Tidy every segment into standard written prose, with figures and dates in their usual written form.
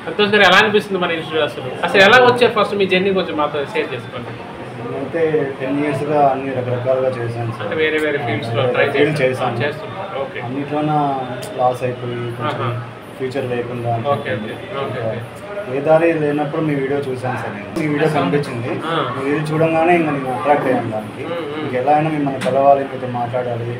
సంతోష్ ఎలా అనిపిస్తుంది మన ఇన్స్టిట్యూట్ అసలు ఎలా వచ్చారు ఫస్ట్ మీ జర్నీ కొంచెం మాతో షేర్ చేసుకోండి. నేనైతే 10 yearsగా అన్ని రకరకాలుగా చేశాను సార్. అంటే వేరే వేరే ఫీల్డ్స్లో ట్రై చేశాను. ఓకే. అన్నిట్లోన లాస్ అయిపోయి కొంచెం ఫ్యూచర్ లేకుండా ఏ దారి లేనప్పుడు మీ వీడియో చూశాను సార్. నేను మీ వీడియో కనిపించింది, మీ వీడియో చూడంగానే ఇంకా నేను అట్రాక్ట్ అయ్యాను దానికి. మీకు ఎలా అయినా మిమ్మల్ని కలవాలి, మీతో మాట్లాడాలి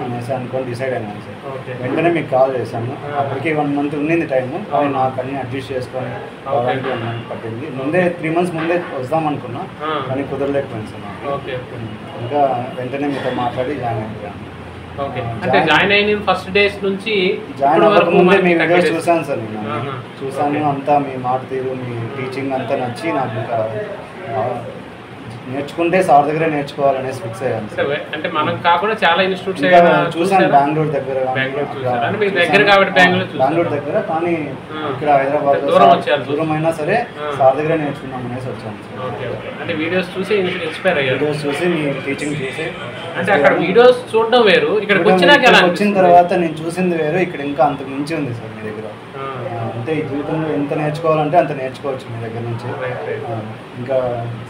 అనేసి అనుకొని డిసైడ్ అయినాను సార్. వెంటనే మీకు కాల్ చేశాను. అప్పటికి 1 month ఉన్నింది టైము, కానీ నాకు అన్ని అడ్జస్ట్ చేసుకొని రావడానికి 1 month పట్టింది. ముందే 3 months ముందే వద్దాం అనుకున్నా, కానీ కుదరలేకపోయింది సార్ నాకు. ఇంకా వెంటనే మీతో మాట్లాడి జాయిన్ అయిపోయాను. అంటే జాయిన్ అయిన ఫస్ట్ డేస్ నుంచి జాయిన్ అవ్వకముందే మీ వీడియోస్ చూసాను సార్. నేను చూసాను అంతా, మీ మాట తీరు, మీ టీచింగ్ అంతా నచ్చి నాకు ఇంకా నేర్చుకుంటే సార్ దగ్గర నేర్చుకోవాలనేసి ఫిక్స్ అయ్యాను సార్. అంటే మనం కాకుండా చాలా ఇన్స్టిట్యూట్స్ చూసాను, బెంగళూరు దగ్గర, బెంగళూరు దగ్గర, కానీ ఇక్కడ హైదరాబాద్ దూరం అయినా సరే సార్ దగ్గర నేర్చుకున్నాం అనేసి వచ్చాను సార్. అంటే వీడియోస్ చూసి ఇన్స్పైర్ అయ్యారు, వీడియోస్ చూసి మీ టీచింగ్ చూసి. అంటే అక్కడ వీడియోస్ చూడడం వేరు, ఇక్కడ వచ్చిన తర్వాత నేను చూసింది వేరు, ఇక్కడ ఇంకా అంతకు మించి ఉంది సార్ మీ దగ్గర. అంటే ఈ జీవితంలో ఎంత నేర్చుకోవాలంటే అంత నేర్చుకోవచ్చు మీ దగ్గర నుంచి. ఇంకా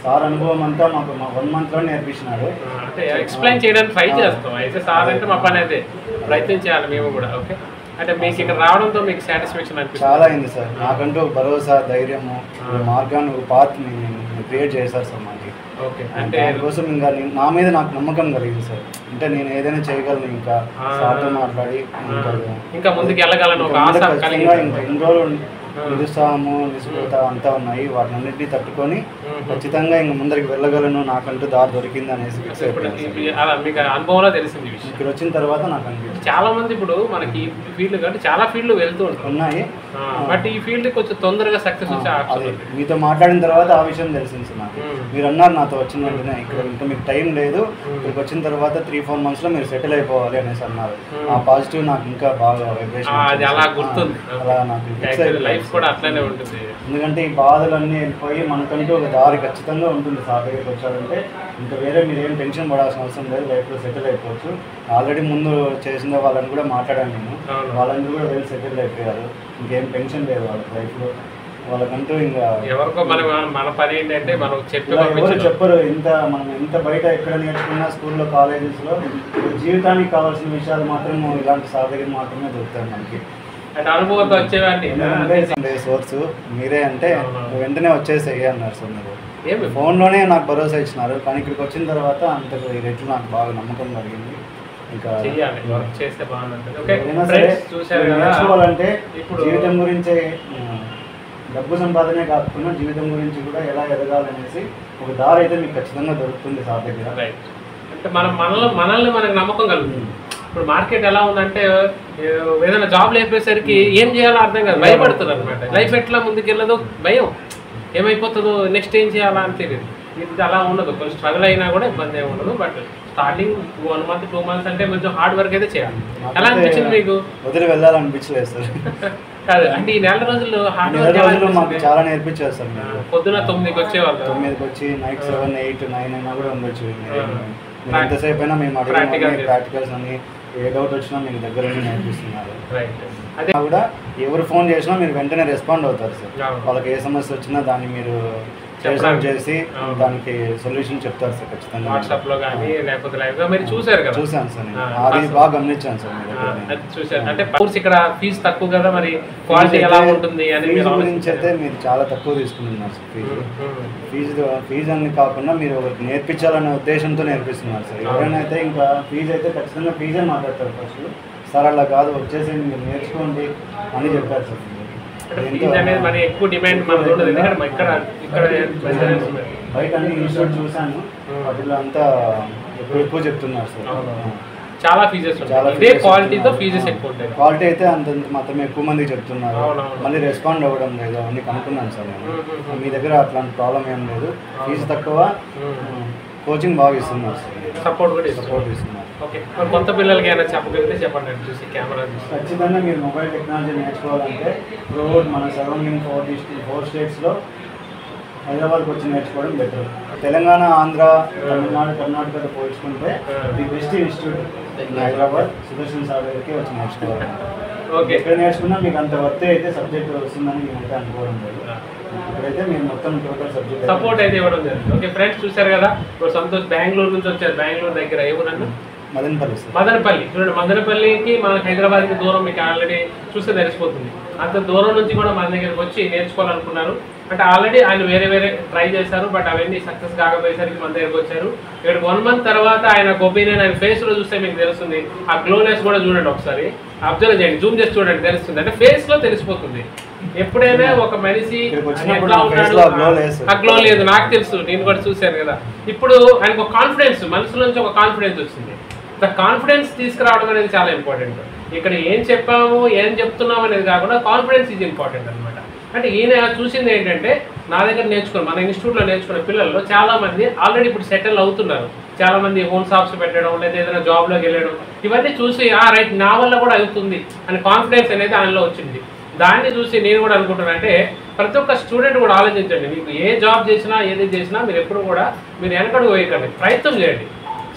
సార్ అనుభవం అంతా మాకు 1 monthలో నేర్పించినాడు. అంటే ఎక్స్ప్లెయిన్ చేయడానికి ట్రై చేస్తాం. అయితే సార్ అంటే మా పని అయితే ప్రయత్నం చేయాలి మేము కూడా. ఓకే. అంటే మీకు ఇక్కడ రావడంతో మీకు సాటిస్ఫాక్షన్ అనిపిస్తుంది? చాలా అయింది సార్. నాకంటూ భరోసా, ధైర్యము, మార్గాన్ని, ఒక పాత్ని క్రియేట్ చేశారు సార్ మాకు. ఓకే. అంటే దానికోసం ఇంకా నా మీద నాకు నమ్మకం కలిగింది సార్. అంటే నేను ఏదైనా చేయగలను, ఇంకా సార్తో మాట్లాడి ఇంకా ముందుకు వెళ్ళగలను ఒక ఆశ కలిగి. ఇంకా ఇన్ని రోజులు నిరుత్సాహము, నిస్పృహత అంతా ఉన్నాయి, వాటినన్నింటినీ తట్టుకొని ఖచ్చితంగా ఇంక ముందరికి వెళ్ళగలను, నాకంటూ దారి దొరికింది అనేసి ఫిక్స్ అయిపోయింది. మీకు అనుభవంలో తెలిసింది విషయం. ఇక్కడ వచ్చిన తర్వాత నాకు అనిపించింది. చాలా మంది ఇప్పుడు మనకి ఈ ఫీల్డ్ కంటే చాలా ఫీల్డ్లు వెళ్తూ ఉన్నాయి, బట్ ఈ ఫీల్డ్ కొంచెం తొందరగా సక్సెస్ వచ్చే. మీతో మాట్లాడిన తర్వాత ఆ విషయం తెలిసింది సార్ నాకు. మీరు అన్నారు నాతో వచ్చిన వెంటనే ఇక్కడ ఇంకా మీకు టైం లేదు, ఇక్కడికి వచ్చిన తర్వాత 3-4 monthsలో మీరు సెటిల్ అయిపోవాలి అనేసి అన్నారు. ఆ పాజిటివ్ నాకు ఇంకా బాగా వైబ్రేషన్, అలా గుర్తుంది. అలా నాకు లైఫ్ కూడా అట్లనే ఉంటుంది. ఎందుకంటే ఈ బాధలన్నీ వెళ్ళిపోయి మనకంటూ ఒక దారి ఖచ్చితంగా ఉంటుంది సార్ దగ్గరికి వచ్చారంటే. ఇంకా వేరే మీరు ఏం టెన్షన్ పడాల్సిన అవసరం లేదు, లైఫ్లో సెటిల్ అయిపోవచ్చు. ఆల్రెడీ ముందు చేసిన వాళ్ళని కూడా మాట్లాడాను నేను, వాళ్ళందరూ కూడా వెళ్ళి సెటిల్ అయిపోయారు. ఇంకేం టెన్షన్ లేదు వాళ్ళ లైఫ్లో. వాళ్ళకంటూ ఇంకా ఎవరికో మన పని ఏంటంటే మనం ఎవరు చెప్పరు. మనం ఎంత బయట ఎక్కడ నేర్చుకున్నా, స్కూల్లో, కాలేజెస్లో జీవితానికి కావాల్సిన విషయాలు మాత్రం ఇలాంటి సార్ దగ్గర మాత్రమే దొరుకుతాయి మనకి. అనుభవంతో వచ్చేవాడిని సోర్స్ మీరే అంటే వెంటనే వచ్చేసేయి అన్నారు సార్. మీరు ఫోన్లోనే నాకు భరోసా ఇచ్చినారు, కానీ ఇక్కడికి వచ్చిన తర్వాత అంతకు ఈ రెట్లు నాకు బాగా నమ్మకం కలిగింది. ఇంకా నేర్చుకోవాలంటే జీవితం గురించే, డబ్బు సంపాదనే కాకుండా జీవితం గురించి కూడా ఎలా ఎదగాలనేసి ఒక దారి అయితే మీకు ఖచ్చితంగా దొరుకుతుంది సార్ దగ్గర. అంటే మనల్ని మనకు నమ్మకం కలుగుతుంది. ఇప్పుడు మార్కెట్ ఎలా ఉందంటే ఏదైనా జాబ్ లేపేసరికి ఏం చేయాలో అర్థం కాదు, భయపడుతుంది అనమాట. లైఫ్ ఎట్లా ముందుకెళ్ళదో భయం, ఏమైపోతుందో, నెక్స్ట్ ఏం చేయాలా అని తెలియదు. ఇది అలా ఉండదు, కొంచెం స్ట్రగుల్ అయినా కూడా ఇబ్బంది ఏమి ఉండదు. బట్ స్టార్టింగ్ 1 month 2 months అంటే కొంచెం హార్డ్ వర్క్ అయితే చేయాలి. ఎలా అనిపించింది మీకు? వదిలి వెళ్ళాలనిపించలేదు సార్. కాదు అంటే ఈ 4 రోజులు హార్డ్ వర్క్ మాకు చాలా నేర్పించారు సార్. పొద్దున 9కి వచ్చేవాళ్ళు, 9కి వచ్చి నైట్ 7, 8, 9 అయినా కూడా ఉండొచ్చు. ఎంతసేపు అయినా మేము ప్రాక్టికల్స్ అని ఏ డౌట్ వచ్చినా మీకు దగ్గర నేర్పిస్తున్నారు. అదే కూడా ఎవరు ఫోన్ చేసినా మీరు వెంటనే రెస్పాండ్ అవుతారు సార్. వాళ్ళకి ఏ సమస్య వచ్చినా దాన్ని మీరు చేసి దానికి సొల్యూషన్ చెప్తారు సార్ ఖచ్చితంగా. వాట్సాప్లో కానీ లేకపోతే లైవ్గా మీరు చూసారు కదా? చూసాను సార్, అది బాగా గమనించాను సార్. చూసారు అంటే ఇక్కడ ఫీజు తక్కువ కదా, మరి క్వాలిటీ ఎలా ఉంటుంది అని గురించి అయితే మీరు చాలా తక్కువ తీసుకుంటున్నారు సార్. ఫీజు అని కాకుండా మీరు ఒకరికి నేర్పించాలనే ఉద్దేశంతో నేర్పిస్తున్నారు సార్. ఎవరైనా అయితే ఇంకా ఫీజు అయితే ఖచ్చితంగా ఫీజే మాట్లాడతారు ఫస్ట్. సార్ అలా కాదు, వచ్చేసి మీరు నేర్చుకోండి అని చెప్పారు సార్. మరి ఎక్కువ డిమాండ్ బయట అన్ని ఇన్స్టిట్యూట్ చూసాను, వాటిలో అంతా ఎక్కువ చెప్తున్నారు సార్. చాలా ఫీజెస్, ఇదే క్వాలిటీతో ఫీజెస్ ఎక్కువ ఉంటాయి. క్వాలిటీ అయితే అంత మాత్రం ఎక్కువ మంది చెప్తున్నారు, మళ్ళీ రెస్పాండ్ అవ్వడం లేదు అన్ని కనుక్కున్నాను సార్ నేను. మీ దగ్గర అట్లాంటి ప్రాబ్లం ఏం లేదు, ఫీజు తక్కువ, కోచింగ్ బాగా ఇస్తున్నారు సార్, సపోర్ట్ ఇస్తున్నారు. ఓకే, కొత్త పిల్లలకి ఏమైనా చెప్పగలిగితే చెప్పండి. చూసి కెమెరా ఖచ్చితంగా మీరు మొబైల్ టెక్నాలజీ నేర్చుకోవాలంటే మన సరౌండింగ్ 4 స్టేట్స్లో హైదరాబాద్కి వచ్చి నేర్చుకోవడం బెటర్. తెలంగాణ, ఆంధ్ర, తమిళనాడు, కర్ణాటకతో పోల్చుకుంటే the best institute Hyderabad Sudarshan sir దగ్గరికి వచ్చి నేర్చుకోవాలి. ఓకే. ఎక్కడ నేర్చుకున్నా మీకు అంత వర్త్ అయితే సబ్జెక్ట్ వస్తుందని నేనైతే అనుకోవడం లేదు. ఇప్పుడైతే మీరు మొత్తం టోటల్ సబ్జెక్ట్ సపోర్ట్ అయితే ఇవ్వడం జరిగింది. ఓకే ఫ్రెండ్స్ చూశారు కదా, ఇప్పుడు సంతోష్ బెంగళూరు నుంచి వచ్చారు. బెంగళూరు దగ్గర ఏ ఊరన్నా? మదనపల్లి. చూడండి, మదనపల్లికి మనకు హైదరాబాద్కి దూరం మీకు ఆల్రెడీ చూస్తే తెలిసిపోతుంది. అంత దూరం నుంచి కూడా మన దగ్గరికి వచ్చి నేర్చుకోవాలనుకున్నారు. అంటే ఆల్రెడీ ఆయన వేరే వేరే ట్రై చేశారు, బట్ అవన్నీ సక్సెస్ కాకపోయేసరికి మన దగ్గరికి వచ్చారు. ఇక్కడ 1 month తర్వాత ఆయన ఒపీనియన్ ఆయన ఫేస్లో చూస్తే మీకు తెలుస్తుంది. ఆ గ్లోనెస్ కూడా చూడండి, ఒకసారి అబ్జర్వ్ చేయండి, జూమ్ చేసి చూడండి, తెలుస్తుంది. అంటే ఫేస్లో తెలిసిపోతుంది. ఎప్పుడైనా ఒక మనిషి ఎట్లా ఉన్నాడు, ఆ గ్లో లేదు, నాకు తెలుసు, నేను కూడా చూశాను కదా. ఇప్పుడు ఆయనకు ఒక కాన్ఫిడెన్స్, మనసులో నుంచి ఒక కాన్ఫిడెన్స్ వచ్చింది. ద కాన్ఫిడెన్స్ తీసుకురావడం అనేది చాలా ఇంపార్టెంట్. ఇక్కడ ఏం చెప్పాము, ఏం చెప్తున్నాము అనేది కాకుండా కాన్ఫిడెన్స్ ఈజ్ ఇంపార్టెంట్ అనమాట. అంటే ఈయన చూసింది ఏంటంటే, నా దగ్గర నేర్చుకున్న, మన ఇన్స్టిట్యూట్లో నేర్చుకున్న పిల్లల్లో చాలామంది ఆల్రెడీ ఇప్పుడు సెటిల్ అవుతున్నారు. చాలామంది హోమ్ షాప్స్ పెట్టడం, లేదా ఏదైనా జాబ్లోకి వెళ్ళడం, ఇవన్నీ చూసి రైట్ నా వల్ల కూడా అవుతుంది అని కాన్ఫిడెన్స్ అనేది ఆయనలో వచ్చింది. దాన్ని చూసి నేను కూడా అనుకుంటున్నాను, అంటే ప్రతి ఒక్క స్టూడెంట్ కూడా ఆలోచించండి. మీకు ఏ జాబ్ చేసినా, ఏది చేసినా మీరు ఎప్పుడు కూడా మీరు వెనకడుగు వేయకండి, ప్రయత్నం చేయండి.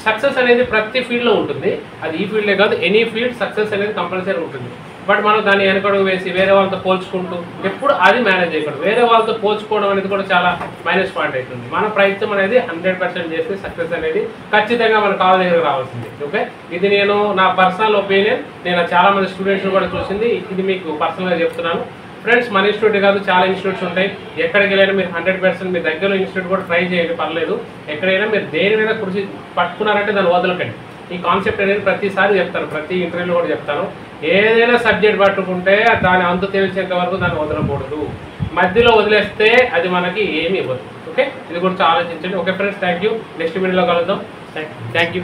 సక్సెస్ అనేది ప్రతి ఫీల్డ్లో ఉంటుంది. అది ఈ ఫీల్డే కాదు, ఎనీ ఫీల్డ్ సక్సెస్ అనేది కంపల్సరీ ఉంటుంది. బట్ మనం దాన్ని వెనకడుగు వేసి వేరే వాళ్ళతో పోల్చుకుంటూ ఎప్పుడు అది మేనేజ్ చేయకూడదు. వేరే వాళ్ళతో పోల్చుకోవడం అనేది కూడా చాలా మైనస్ పాయింట్ అవుతుంది. మన ప్రయత్నం అనేది 100% చేస్తే సక్సెస్ అనేది ఖచ్చితంగా మన కాళ్ళ దగ్గర రావాల్సింది. ఓకే, ఇది నేను నా పర్సనల్ ఒపీనియన్. నేను చాలామంది స్టూడెంట్స్ కూడా చూసింది, ఇది మీకు పర్సనల్గా చెప్తున్నాను. ఫ్రెండ్స్, మన ఇన్స్టిట్యూట్ కాదు, చాలా ఇన్స్టిట్యూట్స్ ఉంటాయి. ఎక్కడికి వెళ్ళినా మీరు 100% మీ దగ్గరలో ఇన్స్టిట్యూట్ కూడా ట్రై చేయండి, పర్లేదు. ఎక్కడైనా మీరు దేని మీద కృషి పట్టుకున్నారంటే దాన్ని వదలకండి. ఈ కాన్సెప్ట్ అనేది ప్రతిసారి చెప్తాను, ప్రతి ఇంటర్వ్యూలో కూడా చెప్తాను. ఏదైనా సబ్జెక్ట్ పట్టుకుంటే దాని అంతు తెలిసేంత వరకు దాన్ని వదలకూడదు. మధ్యలో వదిలేస్తే అది మనకి ఏమీ ఇవ్వదు. ఓకే, ఇది కూడా ఆలోచించండి. Okay friends, thank you. Next వీడియోలో కలుద్దాం. Thank you.